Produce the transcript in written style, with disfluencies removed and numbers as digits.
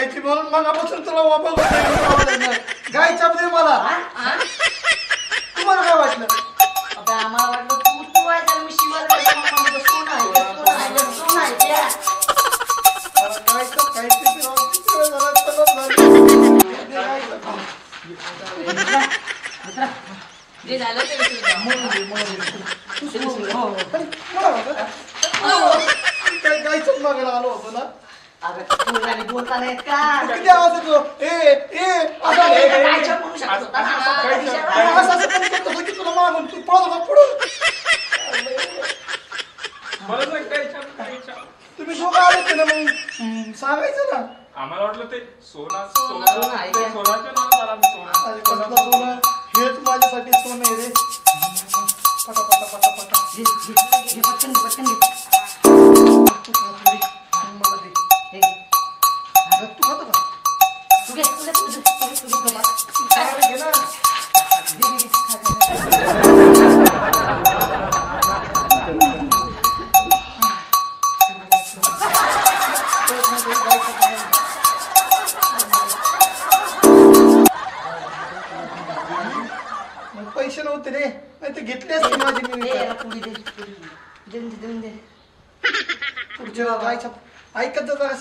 खायची म्हणून मगापासून तुला वापस गाय चाप दे मला. तुम्हाला काय वाटलं? आता आम्हाला वाटलं तू आहे तर मी शिवायला सोन आहे जे झालं ते गायच मागायला आलो होतो ना. अगं बोलता नाहीत का किती आवाज येतो? तुला मागून तू पळत होता पुढं. तुम्ही दोघं आले ना मग सांगायचं ना. आम्हाला वाटलं ते सोना हेच माझ्यासाठी सोनं आहे रे. पटा पटा पटा पटा पटकन पटकन मला दे. तू खातो का? तू घे घे ना. पैसे नव्हते रे, नाही ते घेतले असते माझी मी. पुढच्या गायच्या ऐकत जा जरा.